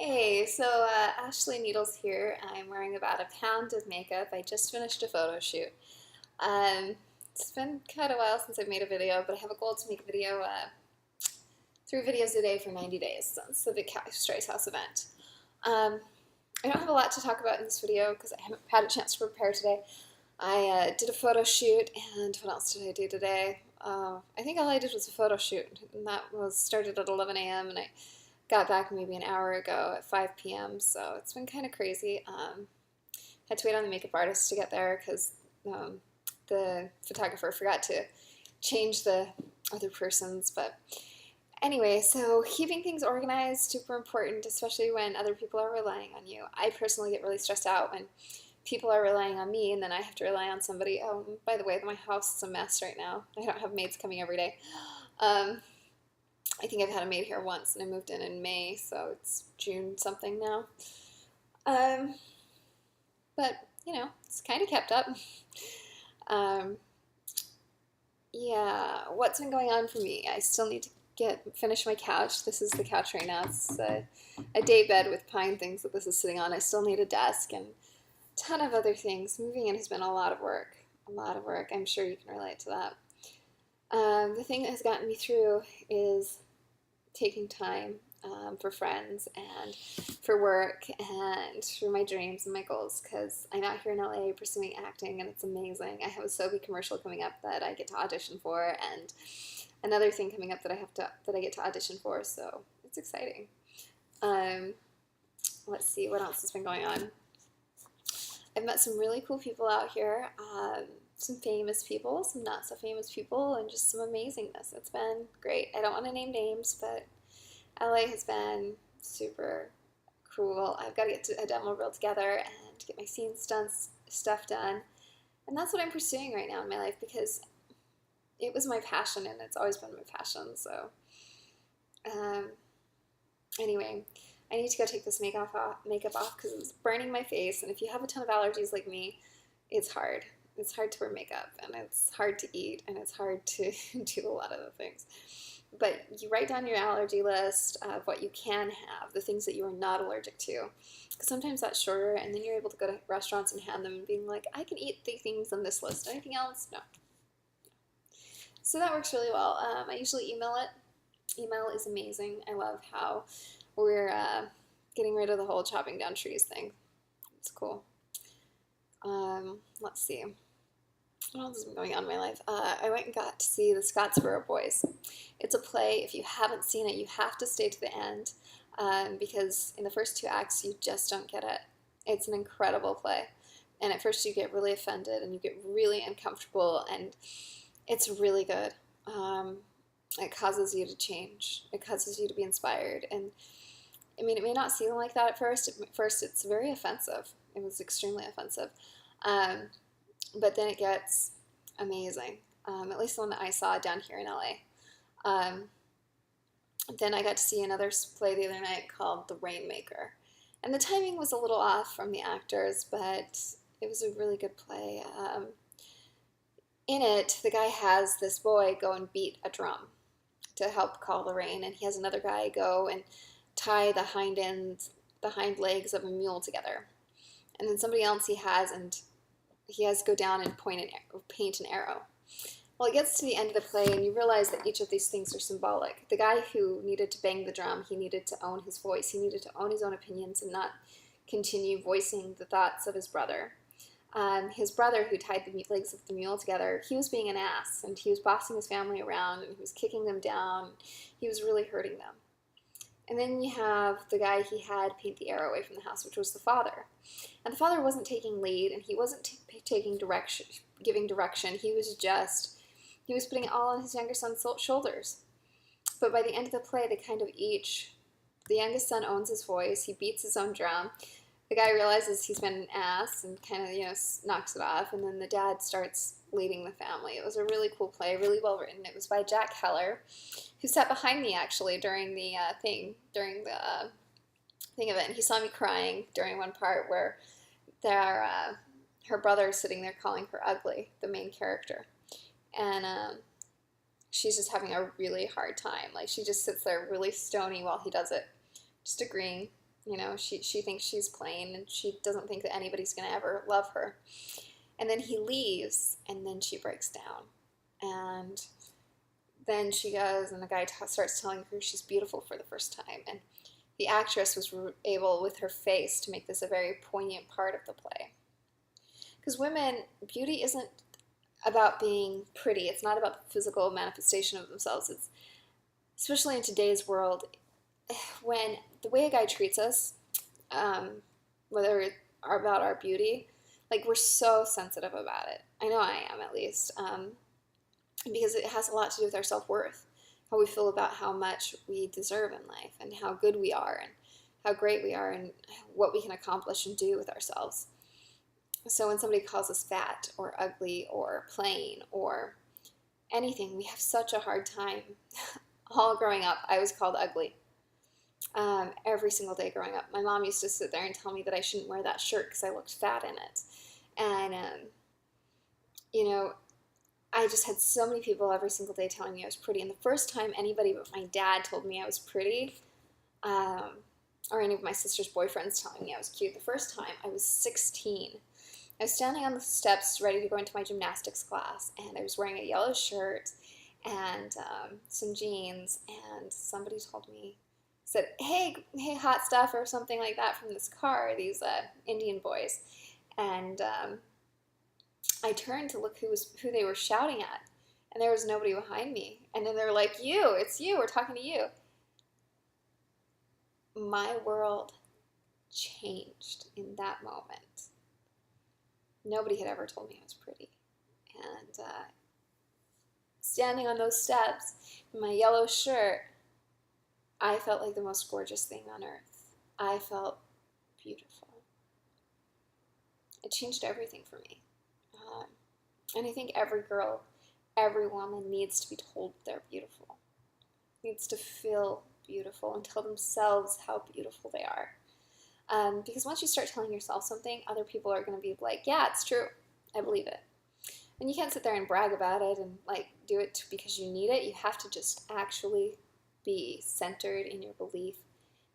Hey, Ashley Needles here. I'm wearing about a pound of makeup. I just finished a photo shoot. Um, it's been quite a while since I've made a video, but I have a goal to make a video, 3 videos a day for 90 days. That's the Big Strays House event. Um, I don't have a lot to talk about in this video because I haven't had a chance to prepare today. I did a photo shoot, and what else did I do today? I think all I did was a photo shoot, and that was started at 11 a.m. and I got back maybe an hour ago at 5 p.m. So it's been kind of crazy. Had to wait on the makeup artist to get there because the photographer forgot to change the other person's. But anyway, so keeping things organized super important, especially when other people are relying on you. I personally get really stressed out when people are relying on me and then I have to rely on somebody. Oh, by the way, my house is a mess right now. I don't have maids coming every day. Um, I think I've had a maid here once, and I moved in May, so it's June something now. Um, but it's kind of kept up. Um, yeah, what's been going on for me? I still need to finish my couch. This is the couch right now. It's a day bed with pine things that this is sitting on. I still need a desk and a ton of other things. Moving in has been a lot of work. A lot of work. I'm sure you can relate to that. The thing that has gotten me through is taking time for friends and for work and for my dreams and my goals because I'm out here in LA pursuing acting and it's amazing. I have a Sobe commercial coming up that I get to audition for and another thing coming up that I get to audition for, so it's exciting. Um, let's see what else has been going on. I've met some really cool people out here. Some famous people, some not so famous people, and just some amazingness. It's been great. I don't want to name names, but LA has been super cool. I've got to get to a demo reel together and get my scene stunts stuff done. And that's what I'm pursuing right now in my life because it was my passion and it's always been my passion. So, um, anyway, I need to go take this makeup off because it's burning my face. And if you have a ton of allergies like me, it's hard. It's hard to wear makeup and it's hard to eat and it's hard to do a lot of the things. But you write down your allergy list of what you can have, the things that you are not allergic to. Because sometimes that's shorter, and then you're able to go to restaurants and hand them and being like, I can eat the things on this list. Anything else? No. So that works really well. I usually email it. Email is amazing. I love how we're getting rid of the whole chopping down trees thing. It's cool. Let's see. What else has been going on in my life? I went and got to see The Scottsboro Boys. It's a play. If you haven't seen it, you have to stay to the end because in the first 2 acts, you just don't get it. It's an incredible play. And at first, you get really offended and you get really uncomfortable, and it's really good. It causes you to change. It causes you to be inspired. And I mean, it may not seem like that at first. At first, it's very offensive. It was extremely offensive. But then it gets amazing, at least the one that I saw down here in LA. Um, then I got to see another play the other night called The Rainmaker. And the timing was a little off from the actors, but it was a really good play. In it, the guy has this boy go and beat a drum to help call the rain, and he has another guy go and tie the hind legs of a mule together. And then somebody else he has to go down and paint an arrow. Well, it gets to the end of the play, and you realize that each of these things are symbolic. The guy who needed to bang the drum, he needed to own his voice. He needed to own his own opinions and not continue voicing the thoughts of his brother. His brother, who tied the legs of the mule together, he was being an ass, and he was bossing his family around, and he was kicking them down. He was really hurting them. And then you have the guy he had paint the arrow away from the house, which was the father. And the father wasn't taking lead, and he wasn't taking direction, giving direction. He was putting it all on his younger son's shoulders. But by the end of the play, the youngest son owns his voice. He beats his own drum. The guy realizes he's been an ass and kind of, knocks it off. And then the dad starts leading the family. It was a really cool play, really well written. It was by Jack Keller, who sat behind me actually during the thing of it. And he saw me crying during one part where her brother is sitting there calling her ugly, the main character. And she's just having a really hard time. Like, she just sits there really stony while he does it, just agreeing. You know, she thinks she's plain, and she doesn't think that anybody's going to ever love her. And then he leaves, and then she breaks down. And then she goes, and the guy starts telling her she's beautiful for the first time. And the actress was able, with her face, to make this a very poignant part of the play. Because women, beauty isn't about being pretty. It's not about the physical manifestation of themselves. It's, especially in today's world, when the way a guy treats us, whether it's about our beauty, like, we're so sensitive about it. I know I am, at least, because it has a lot to do with our self-worth, how we feel about how much we deserve in life, and how good we are, and how great we are, and what we can accomplish and do with ourselves. So when somebody calls us fat or ugly or plain or anything, we have such a hard time. All growing up, I was called ugly. Every single day growing up. My mom used to sit there and tell me that I shouldn't wear that shirt because I looked fat in it. And, you know, I just had so many people every single day telling me I was pretty. And the first time anybody but my dad told me I was pretty, or any of my sister's boyfriends telling me I was cute, the first time I was 16. I was standing on the steps ready to go into my gymnastics class, and I was wearing a yellow shirt and some jeans, and somebody told me, said, hey, hot stuff, or something like that from this car, these Indian boys. And I turned to look who they were shouting at, and there was nobody behind me. And then they're like, it's you, we're talking to you. My world changed in that moment. Nobody had ever told me I was pretty. And standing on those steps in my yellow shirt, I felt like the most gorgeous thing on earth. I felt beautiful. It changed everything for me. And I think every girl, every woman needs to be told they're beautiful. Needs to feel beautiful and tell themselves how beautiful they are. Because once you start telling yourself something, other people are going to be like, yeah, it's true. I believe it. And you can't sit there and brag about it and like do it because you need it. You have to just actually be centered in your belief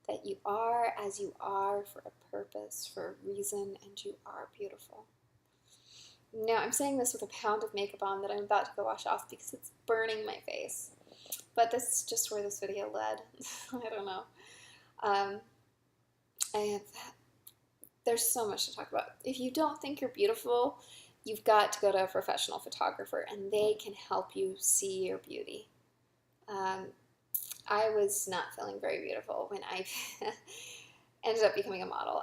that you are as you are for a purpose, for a reason, and you are beautiful. Now, I'm saying this with a pound of makeup on that I'm about to go wash off because it's burning my face. But this is just where this video led. I don't know. There's so much to talk about. If you don't think you're beautiful, you've got to go to a professional photographer, and they can help you see your beauty. I was not feeling very beautiful when I ended up becoming a model.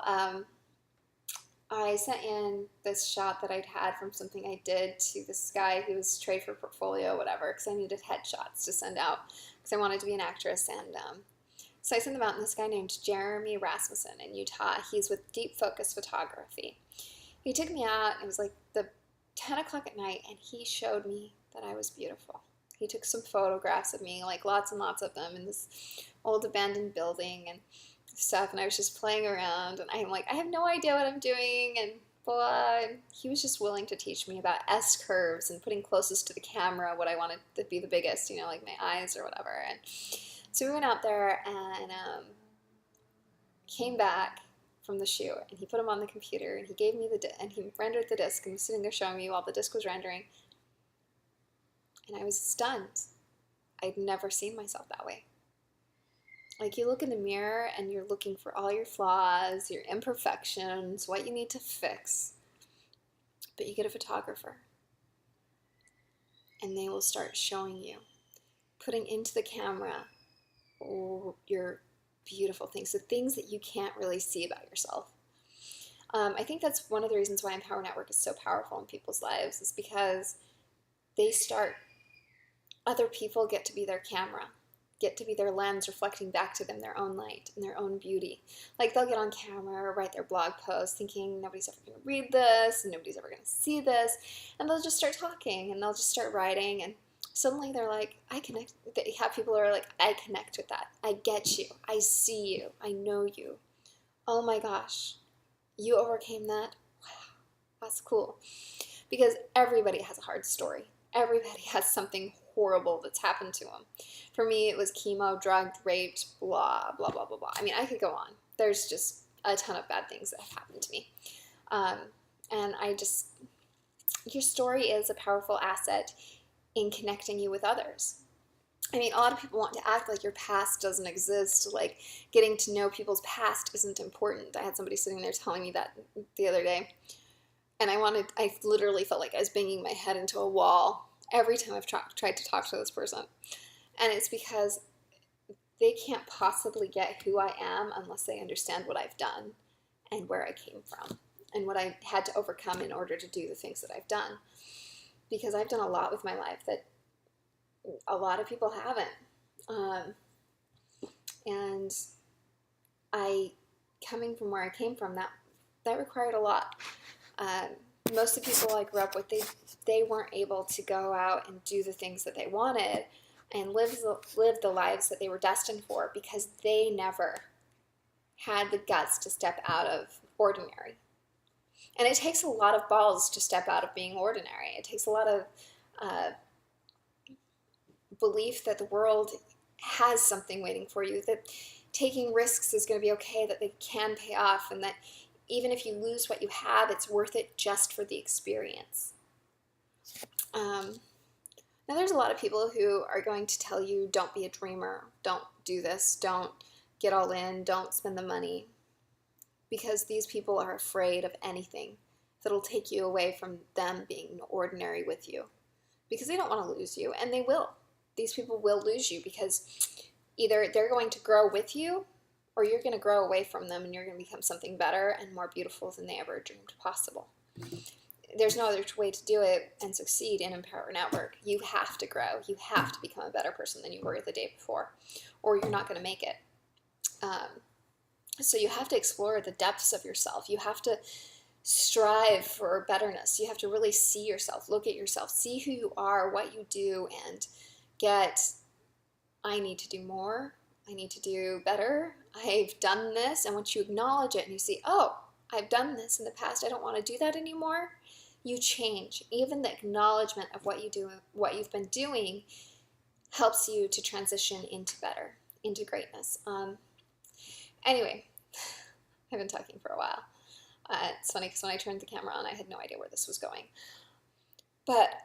I sent in this shot that I'd had from something I did to this guy who was trade for portfolio, whatever, because I needed headshots to send out because I wanted to be an actress. And so I sent them out, and this guy named Jeremy Rasmussen in Utah, he's with Deep Focus Photography. He took me out, it was like the 10 o'clock at night, and he showed me that I was beautiful. He took some photographs of me, like lots and lots of them, in this old abandoned building and stuff, and I was just playing around, and I'm like, I have no idea what I'm doing, and blah. And he was just willing to teach me about S-curves and putting closest to the camera what I wanted to be the biggest, you know, like my eyes or whatever. And so we went out there and came back from the shoot, and he put them on the computer, and he gave me and he rendered the disc, and he was sitting there showing me while the disc was rendering, and I was stunned. I'd never seen myself that way. Like, you look in the mirror and you're looking for all your flaws, your imperfections, what you need to fix. But you get a photographer, and they will start showing you, putting into the camera your beautiful things, the things that you can't really see about yourself. I think that's one of the reasons why Empower Network is so powerful in people's lives, is because other people get to be their camera, get to be their lens reflecting back to them their own light and their own beauty. Like, they'll get on camera or write their blog post thinking nobody's ever going to read this and nobody's ever going to see this, and they'll just start talking and they'll just start writing, and suddenly they're like, I connect. They have people who are like, I connect with that. I get you. I see you. I know you. Oh my gosh, you overcame that? Wow, that's cool. Because everybody has a hard story. Everybody has something horrible that's happened to them. For me, it was chemo, drugged, raped, blah, blah, blah, blah, blah. I mean, I could go on. There's just a ton of bad things that have happened to me. And your story is a powerful asset in connecting you with others. I mean, a lot of people want to act like your past doesn't exist, like getting to know people's past isn't important. I had somebody sitting there telling me that the other day, and I literally felt like I was banging my head into a wall every time I've tried to talk to this person. And it's because they can't possibly get who I am unless they understand what I've done and where I came from and what I had to overcome in order to do the things that I've done. Because I've done a lot with my life that a lot of people haven't. And coming from where I came from, that required a lot. Most of the people I grew up with, they weren't able to go out and do the things that they wanted and live the lives that they were destined for because they never had the guts to step out of ordinary. And it takes a lot of balls to step out of being ordinary. It takes a lot of belief that the world has something waiting for you, that taking risks is going to be okay, that they can pay off, and that even if you lose what you have, it's worth it just for the experience. Now, there's a lot of people who are going to tell you, don't be a dreamer, don't do this, don't get all in, don't spend the money, because these people are afraid of anything that'll take you away from them being ordinary with you, because they don't want to lose you, and they will. These people will lose you because either they're going to grow with you or you're going to grow away from them and you're going to become something better and more beautiful than they ever dreamed possible. There's no other way to do it and succeed in Empower Network. You have to grow. You have to become a better person than you were the day before, or you're not going to make it. So you have to explore the depths of yourself. You have to strive for betterness. You have to really see yourself, look at yourself, see who you are, what you do, and I need to do more. I need to do better. I've done this. And once you acknowledge it and you see, oh, I've done this in the past, I don't want to do that anymore, you change. Even the acknowledgement of what you do, what you've been doing, helps you to transition into better, into greatness. Anyway, I've been talking for a while. It's funny because when I turned the camera on, I had no idea where this was going. But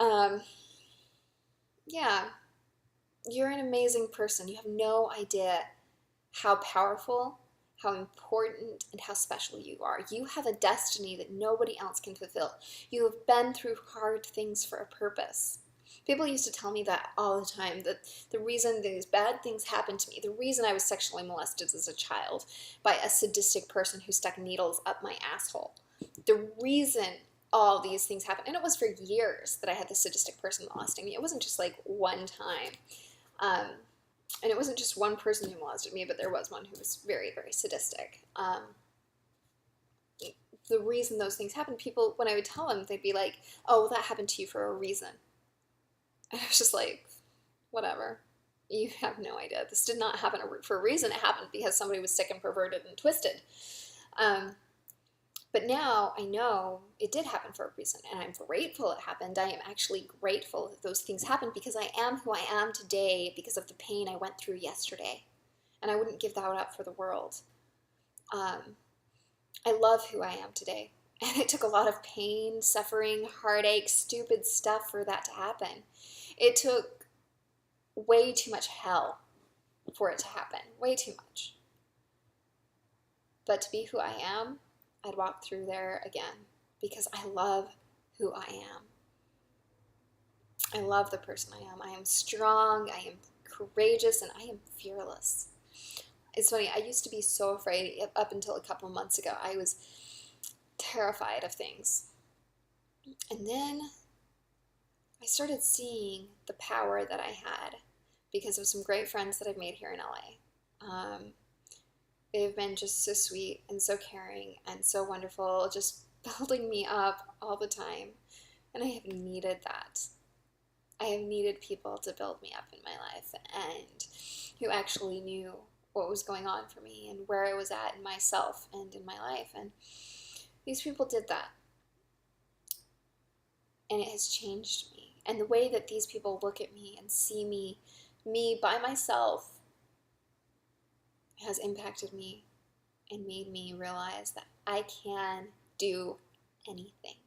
yeah, you're an amazing person. You have no idea how powerful, how important, and how special you are. You have a destiny that nobody else can fulfill. You have been through hard things for a purpose. People used to tell me that all the time, that the reason these bad things happened to me, the reason I was sexually molested as a child by a sadistic person who stuck needles up my asshole, the reason all these things happened, and it was for years that I had this sadistic person molesting me. It wasn't just like one time. And it wasn't just one person who molested me, but there was one who was very, very sadistic. The reason those things happened, people, when I would tell them, they'd be like, oh, well, that happened to you for a reason. And I was just like, whatever. You have no idea. This did not happen for a reason. It happened because somebody was sick and perverted and twisted. But now I know it did happen for a reason, and I'm grateful it happened. I am actually grateful that those things happened because I am who I am today because of the pain I went through yesterday. And I wouldn't give that up for the world. I love who I am today. And it took a lot of pain, suffering, heartache, stupid stuff for that to happen. It took way too much hell for it to happen. Way too much. But to be who I am, I'd walk through there again because I love who I am. I love the person I am. I am strong, I am courageous, and I am fearless. It's funny, I used to be so afraid up until a couple months ago. I was terrified of things. And then I started seeing the power that I had because of some great friends that I've made here in LA. They've been just so sweet and so caring and so wonderful, just building me up all the time. And I have needed that. I have needed people to build me up in my life and who actually knew what was going on for me and where I was at in myself and in my life. And these people did that. And it has changed me. And the way that these people look at me and see me by myself, has impacted me and made me realize that I can do anything.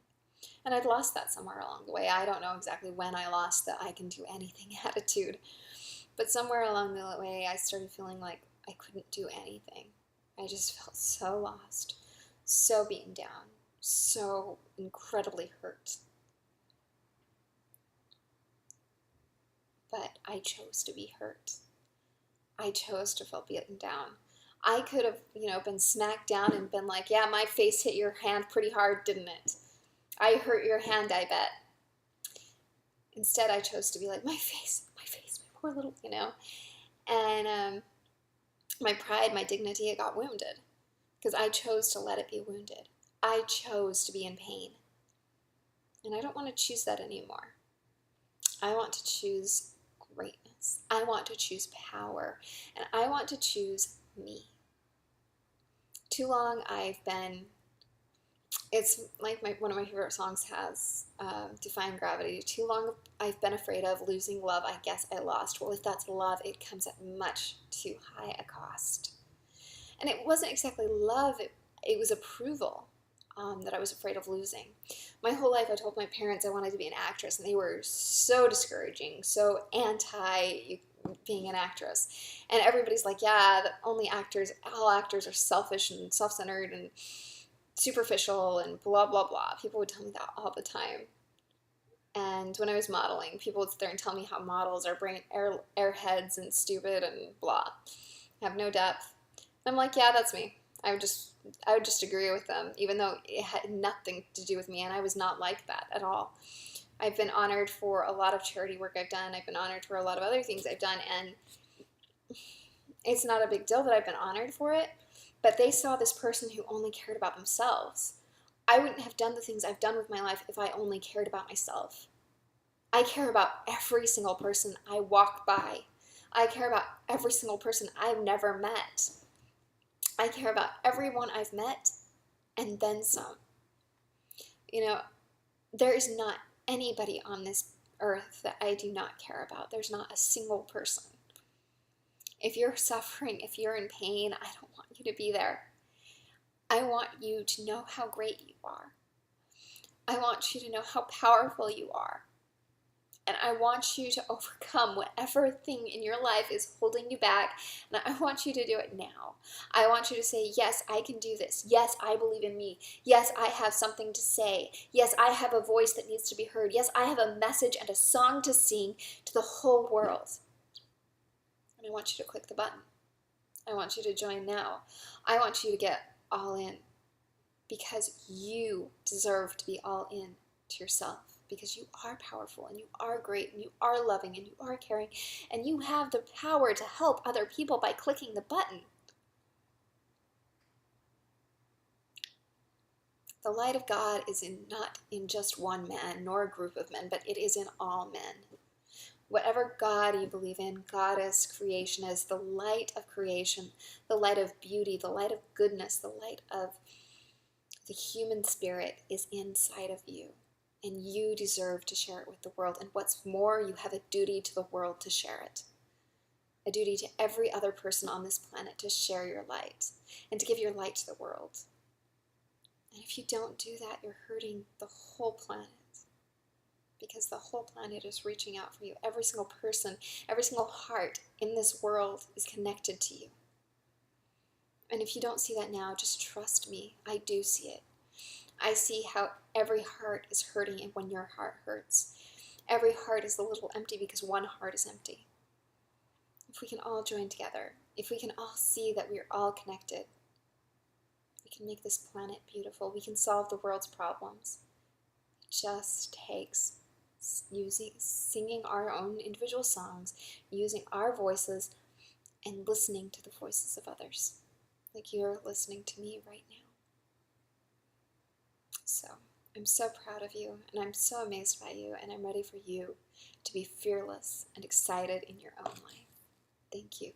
And I'd lost that somewhere along the way. I don't know exactly when I lost the I can do anything attitude, but somewhere along the way I started feeling like I couldn't do anything. I just felt so lost, so beaten down, so incredibly hurt. But I chose to be hurt. I chose to feel beaten down. I could have, been smacked down and been like, yeah, my face hit your hand pretty hard, didn't it? I hurt your hand, I bet. Instead, I chose to be like, my face, my poor little, And my pride, my dignity, it got wounded because I chose to let it be wounded. I chose to be in pain. And I don't want to choose that anymore. I want to choose greatness. I want to choose power. And I want to choose me. Too long it's like one of my favorite songs has, Defying Gravity. Too long I've been afraid of losing love, I guess I lost. Well, if that's love, it comes at much too high a cost. And it wasn't exactly love, it was approval that I was afraid of losing. My whole life I told my parents I wanted to be an actress, and they were so discouraging, so anti being an actress. And everybody's like, yeah, all actors are selfish and self-centered and superficial and blah, blah, blah. People would tell me that all the time. And when I was modeling, people would sit there and tell me how models are airheads and stupid and blah, have no depth. I'm like, yeah, that's me. I would just agree with them, even though it had nothing to do with me, and I was not like that at all. I've been honored for a lot of charity work I've done. I've been honored for a lot of other things I've done, and it's not a big deal that I've been honored for it, but they saw this person who only cared about themselves. I wouldn't have done the things I've done with my life if I only cared about myself. I care about every single person I walk by. I care about every single person I've never met. I care about everyone I've met, and then some. There is not anybody on this earth that I do not care about. There's not a single person. If you're suffering, if you're in pain, I don't want you to be there. I want you to know how great you are. I want you to know how powerful you are. And I want you to overcome whatever thing in your life is holding you back. And I want you to do it now. I want you to say, yes, I can do this. Yes, I believe in me. Yes, I have something to say. Yes, I have a voice that needs to be heard. Yes, I have a message and a song to sing to the whole world. And I want you to click the button. I want you to join now. I want you to get all in, because you deserve to be all in to yourself. Because you are powerful, and you are great, and you are loving, and you are caring, and you have the power to help other people by clicking the button. The light of God is not in just one man, nor a group of men, but it is in all men. Whatever God you believe in, goddess, creation, is the light of creation, the light of beauty, the light of goodness, the light of the human spirit is inside of you. And you deserve to share it with the world. And what's more, you have a duty to the world to share it. A duty to every other person on this planet to share your light and to give your light to the world. And if you don't do that, you're hurting the whole planet, because the whole planet is reaching out for you. Every single person, every single heart in this world is connected to you. And if you don't see that now, just trust me, I do see it. I see how every heart is hurting, and when your heart hurts, every heart is a little empty because one heart is empty. If we can all join together, if we can all see that we're all connected, we can make this planet beautiful. We can solve the world's problems. It just takes singing our own individual songs, using our voices, and listening to the voices of others, like you're listening to me right now. So I'm so proud of you, and I'm so amazed by you, and I'm ready for you to be fearless and excited in your own life. Thank you.